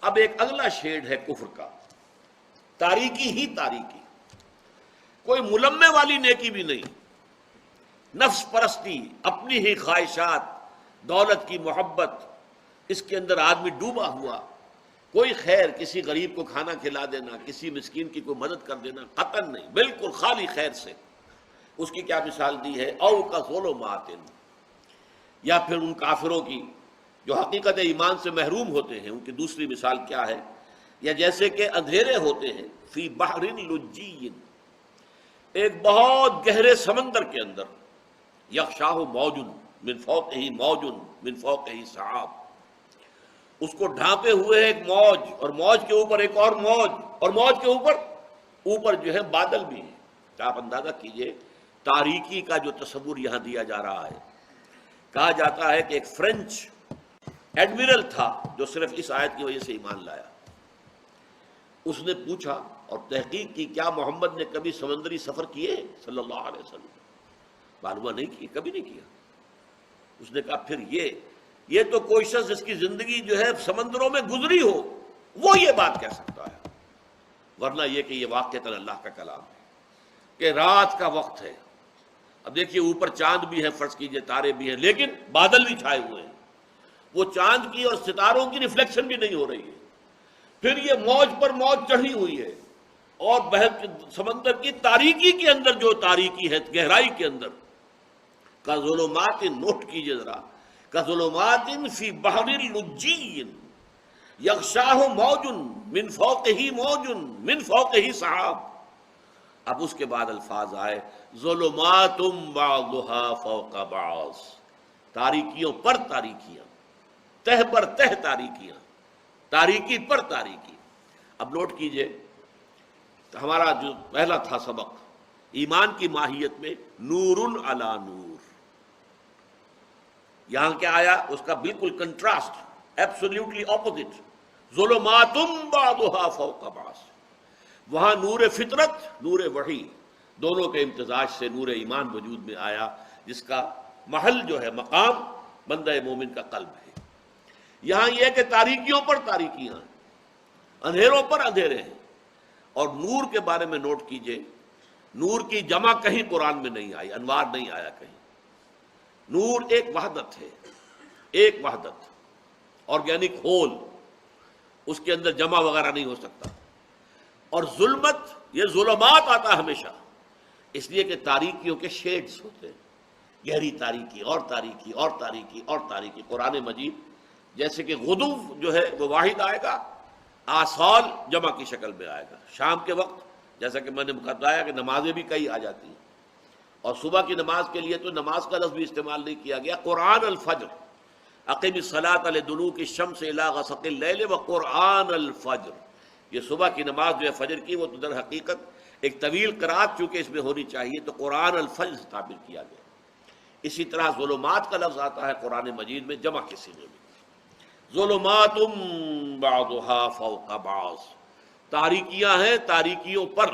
اب ایک اگلا شیڈ ہے کفر کا، تاریکی ہی تاریکی، کوئی ملمے والی نیکی بھی نہیں، نفس پرستی، اپنی ہی خواہشات، دولت کی محبت، اس کے اندر آدمی ڈوبا ہوا، کوئی خیر، کسی غریب کو کھانا کھلا دینا، کسی مسکین کی کوئی مدد کر دینا، قطعاً نہیں، بالکل خالی خیر سے۔ اس کی کیا مثال دی ہے؟ او کا ظلمات، یا پھر ان کافروں کی جو حقیقت ایمان سے محروم ہوتے ہیں، ان کی دوسری مثال کیا ہے؟ یا جیسے کہ اندھیرے ہوتے ہیں فی بحر لجی، ایک بہت گہرے سمندر کے اندر، یغشاہ موج من فوقہ موج من فوقہ سحاب، اس کو ڈھانپے ہوئے ایک موج، اور موج کے اوپر ایک اور موج، اور موج کے اوپر جو ہے بادل بھی ہیں۔ آپ اندازہ کیجئے تاریکی کا جو تصور یہاں دیا جا رہا ہے۔ کہا جاتا ہے کہ ایک فرینچ ایڈمرل تھا جو صرف اس آیت کی وجہ سے ایمان لایا۔ اس نے پوچھا اور تحقیق کی، کیا محمد نے کبھی سمندری سفر کیے صلی اللہ علیہ وسلم؟ معلومہ نہیں کی، کبھی نہیں کیا۔ اس نے کہا پھر یہ تو کوئی شخص جس کی زندگی جو ہے سمندروں میں گزری ہو وہ یہ بات کہہ سکتا ہے، ورنہ یہ کہ یہ واقعتاً اللہ کا کلام ہے کہ رات کا وقت ہے۔ اب دیکھیے اوپر چاند بھی ہے، فرض کیجئے تارے بھی ہیں، لیکن بادل بھی چھائے ہوئے ہیں، وہ چاند کی اور ستاروں کی ریفلیکشن بھی نہیں ہو رہی ہے۔ پھر یہ موج پر موج چڑھی ہوئی ہے، اور بحر سمندر کی تاریکی کے اندر جو تاریکی ہے، گہرائی کے اندر، کا ظلمات، نوٹ کیجئے ذرا، کا ظلمات فی بحر لجی یغشاہ موج من فوقہ موج من فوقہ سحاب۔ اب اس کے بعد الفاظ آئے ظلمات بعضها فوق بعض، تاریکیوں پر تاریکیاں، تہ پر تہ تاریکیاں، تاریکی پر تاریکی۔ اب نوٹ کیجئے ہمارا جو پہلا تھا سبق ایمان کی ماہیت میں، نور علی نور، یہاں کیا آیا؟ اس کا بالکل کنٹراسٹ، ایبسولیوٹلی اپوزٹ، ظلمات بعضها فوق بعض۔ وہاں نور فطرت، نور وحی، دونوں کے امتزاج سے نور ایمان وجود میں آیا، جس کا محل جو ہے، مقام بندہ مومن کا قلب ہے۔ یہاں یہ کہ تاریکیوں پر تاریکیاں، اندھیروں پر اندھیرے ہیں۔ اور نور کے بارے میں نوٹ کیجئے، نور کی جمع کہیں قرآن میں نہیں آئی، انوار نہیں آیا کہیں۔ نور ایک وحدت ہے، ایک وحدت، آرگینک ہول، اس کے اندر جمع وغیرہ نہیں ہو سکتا۔ اور ظلمت، یہ ظلمات آتا ہے ہمیشہ، اس لیے کہ تاریکیوں کے شیڈز ہوتے ہیں، گہری تاریکی اور تاریکی اور تاریکی اور تاریکی۔ قرآن مجید جیسے کہ غدو جو ہے وہ واحد آئے گا، آصال جمع کی شکل میں آئے گا۔ شام کے وقت جیسا کہ میں نے بتایا کہ نمازیں بھی کئی آ جاتی ہیں، اور صبح کی نماز کے لیے تو نماز کا لفظ بھی استعمال نہیں کیا گیا۔ قرآن الفجر، اقم الصلاۃ لدلوک الشمس الی غسق اللیل وقرآن الفجر، یہ صبح کی نماز جو ہے فجر کی، وہ تو در حقیقت ایک طویل قرات چونکہ اس میں ہونی چاہیے، تو قرآن الفجر سے تعبیر کیا گیا۔ اسی طرح ظلمات کا لفظ آتا ہے قرآن مجید میں جمع کے صیغے میں، ظلمات بعضها فوق بعض، تاریکیاں ہیں تاریکیوں پر۔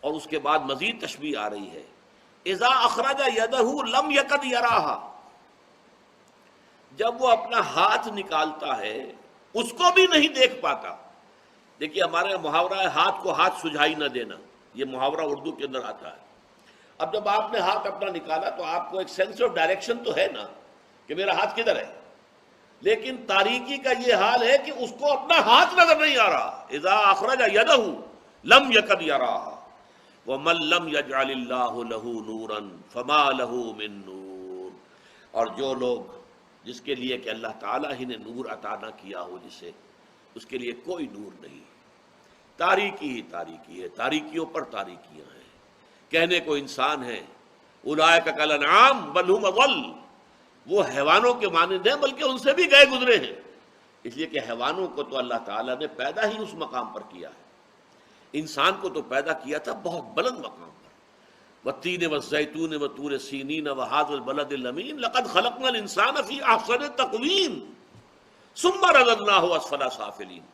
اور اس کے بعد مزید تشبیہ آ رہی ہے، اذا اخرج یدہ لم یکد یراہا، جب وہ اپنا ہاتھ نکالتا ہے اس کو بھی نہیں دیکھ پاتا۔ دیکھیے ہمارے محاورہ ہے ہاتھ کو ہاتھ سجھائی نہ دینا، یہ محاورہ اردو کے اندر آتا ہے۔ اب جب آپ نے ہاتھ اپنا نکالا تو آپ کو ایک سینس آف ڈائریکشن تو ہے نا کہ میرا ہاتھ کدھر ہے، لیکن تاریکی کا یہ حال ہے کہ اس کو اپنا ہاتھ نظر نہیں آ رہا۔ اذا اخرج یدہ لم یکد یراہا ومن لم یجعل اللہ لہ نورا فما لہ من نور، اور جو لوگ، جس کے لیے کہ اللہ تعالیٰ ہی نے نور عطا نہ کیا ہو جسے، اس کے لیے کوئی نور نہیں۔ تاریکی ہی تاریکی ہے، تاریکیوں پر تاریکیاں ہیں۔ کہنے کو انسان ہے اولئک کالانعام بل ھم اضل، وہ حیوانوں کے مانند ہیں بلکہ ان سے بھی گئے گزرے ہیں، اس لیے کہ حیوانوں کو تو اللہ تعالیٰ نے پیدا ہی اس مقام پر کیا ہے، انسان کو تو پیدا کیا تھا بہت بلند مقام پر۔ والتین والزیتون وطور سینین وھذا البلد الامین لقد خلقنا الانسان فی احسن تقویم ثم رددناہ اسفل سافلین،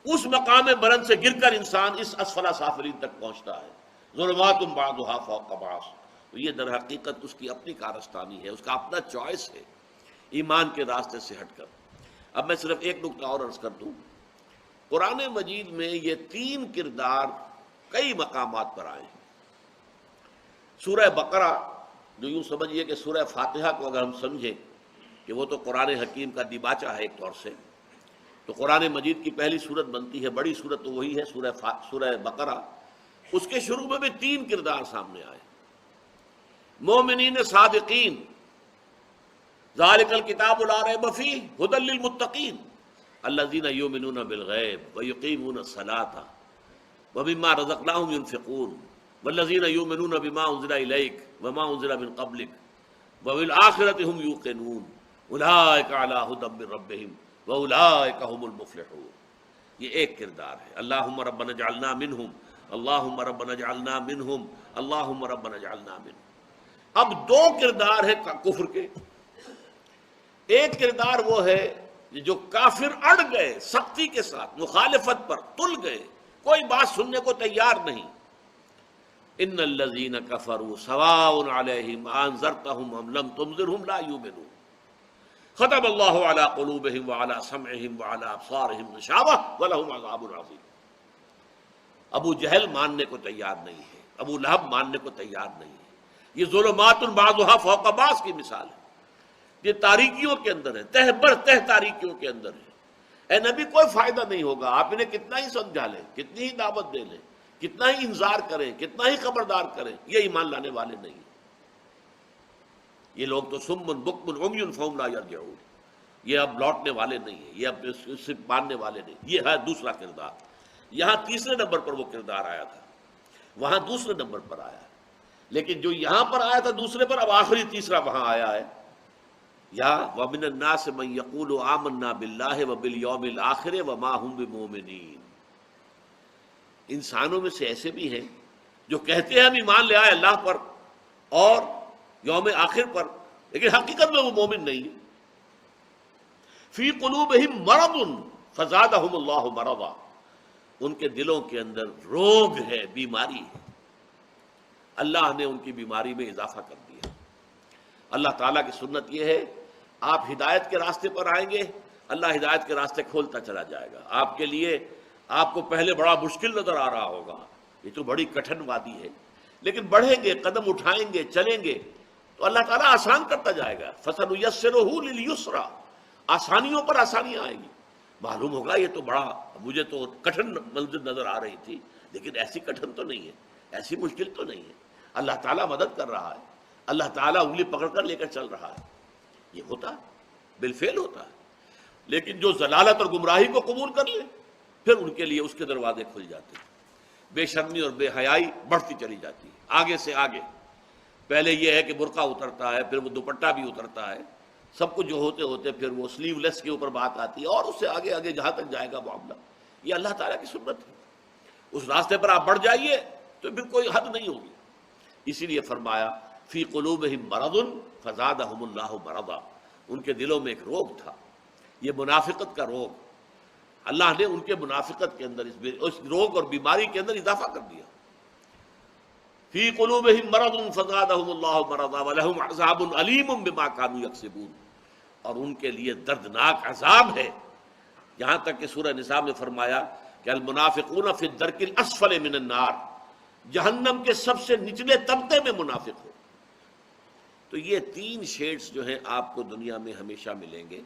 اس مقام بلند سے گر کر انسان اس اسفل سافلین تک پہنچتا ہے۔ ظلمات بعضها فوق بعض، تو یہ در حقیقت اس کی اپنی کارستانی ہے، اس کا اپنا چوائس ہے ایمان کے راستے سے ہٹ کر۔ اب میں صرف ایک نکتہ اور عرض کر دوں، قرآن مجید میں یہ تین کردار کئی مقامات پر آئے ہیں۔ سورہ بقرہ، جو یوں سمجھیے کہ سورہ فاتحہ کو اگر ہم سمجھیں کہ وہ تو قرآن حکیم کا دیباچہ ہے ایک طور سے، تو قرآن مجید کی پہلی سورت بنتی ہے، بڑی سورت تو وہی ہے سورہ بقرہ۔ اس کے شروع میں بھی تین کردار سامنے آئے، مومنین صادقین، ذالک الکتاب لا ریب فیہ ھدی للمتقین الذین یؤمنون بالغیب ویقیمون الصلاۃ ومما رزقناہم ینفقون والذین یؤمنون بما انزل الیک وما انزل من قبلک وبالآخرۃ ہم یوقنون اولئک علی ھدی من ربہم واولئک هم المفلحون۔ یہ ایک کردار ہے، اللہم ربنا اجعلنا منہم، اللہم ربنا اجعلنا منہم، اللہم ربنا اجعلنا منہم۔ اب دو کردار ہے کفر کے۔ ایک کردار وہ ہے جو کافر اڑ گئے سختی کے ساتھ، مخالفت پر تل گئے، کوئی بات سننے کو تیار نہیں۔ ان الذین کفروا سواء علیہم انذرتہم ام لم تنذرہم لا یؤمنون ختم اللہ علی قلوبہم وعلی سمعہم وعلی ابصارہم غشاوہ ولہم عذاب عظیم۔ ابو جہل ماننے کو تیار نہیں ہے، ابو لہب ماننے کو تیار نہیں ہے۔ یہ ظلمات بعضھا فوق بعض کی مثال ہے، یہ تاریکیوں کے اندر ہے، تہ بر تہ تاریکیوں کے اندر ہے۔ اے نبی کوئی فائدہ نہیں ہوگا، آپ انہیں کتنا ہی سمجھا لیں، کتنی ہی دعوت دے لیں، کتنا ہی انذار کریں، کتنا ہی خبردار کریں، یہ ایمان لانے والے نہیں ہیں۔ یہ لوگ تو صم بکم عمی فہم لا یرجعون، یہ اب لوٹنے والے نہیں ہیں، یہ اب اس سے ماننے والے نہیں۔ یہ ہے دوسرا کردار۔ یہاں تیسرے نمبر پر وہ کردار آیا تھا، وہاں دوسرے نمبر پر آیا ہے، لیکن جو یہاں پر آیا تھا دوسرے پر، اب آخری تیسرا وہاں آیا ہے۔ یا وَمِنَ النَّاسِ مَن يَقُولُ آمَنَّا بِاللَّهِ وَبِالْيَوْمِ الْآخِرِ وَمَا هُمْ بِمُؤْمِنِينَ۔ انسانوں میں سے ایسے بھی ہیں جو کہتے ہیں ہم ایمان لے آئے اللہ پر اور یوم آخر پر، لیکن حقیقت میں وہ مومن نہیں ہے۔ فی قلوبہم مرض فزادہم اللہ مرضا، ان کے دلوں کے اندر روگ ہے، بیماری ہے، اللہ نے ان کی بیماری میں اضافہ کر دیا۔ اللہ تعالیٰ کی سنت یہ ہے، آپ ہدایت کے راستے پر آئیں گے، اللہ ہدایت کے راستے کھولتا چلا جائے گا۔ آپ کے لیے، آپ کو پہلے بڑا مشکل نظر آ رہا ہوگا، یہ تو بڑی کٹھن وادی ہے، لیکن بڑھیں گے، قدم اٹھائیں گے، چلیں گے تو اللہ تعالیٰ آسان کرتا جائے گا۔ فَسَنُيَسِّرُهُ لِلْيُسْرَىٰ، آسانیوں پر آسانیاں آئیں گی۔ معلوم ہوگا یہ تو بڑا، مجھے تو کٹھن منزل نظر آ رہی تھی، لیکن ایسی کٹھن تو نہیں ہے، ایسی مشکل تو نہیں ہے۔ اللہ تعالیٰ مدد کر رہا ہے، اللہ تعالیٰ انگلی پکڑ کر لے کر چل رہا ہے۔ یہ ہوتا ہے، بالفعل ہوتا ہے۔ لیکن جو ضلالت اور گمراہی کو قبول کر لے، پھر ان کے لیے اس کے دروازے کھل جاتے ہیں، بے شرمی اور بے حیائی بڑھتی چلی جاتی ہے، آگے سے آگے۔ پہلے یہ ہے کہ برقع اترتا ہے، پھر وہ دوپٹہ بھی اترتا ہے، سب کچھ جو ہوتے ہوتے پھر وہ سلیو لیس کے اوپر بات آتی ہے، اور اس سے آگے آگے جہاں تک جائے گا معاملہ۔ یہ اللہ تعالیٰ کی سنت ہے، اس راستے پر آپ بڑھ جائیے تو پھر کوئی حد نہیں ہوگی۔ اسی لیے فرمایا فی قلوبہم مرض فزادہم اللہ مرضا، ان کے دلوں میں ایک روگ تھا، یہ منافقت کا روگ۔ اللہ نے ان کے منافقت کے اندر اس روگ اور بیماری کے اندر اضافہ کر دیا۔ فی قلوبہم مرض فزادہم اللہ مرضا ولہم عذاب علیم بما کانوا یکسبون، اور ان کے لیے دردناک عذاب ہے، یہاں تک کہ سورہ نساء میں فرمایا کہ المنافقون فی الدرک الاسفل من النار، جہنم کے سب سے نچلے طبقے میں منافق ہو۔ تو یہ تین شیڈز جو ہیں آپ کو دنیا میں ہمیشہ ملیں گے۔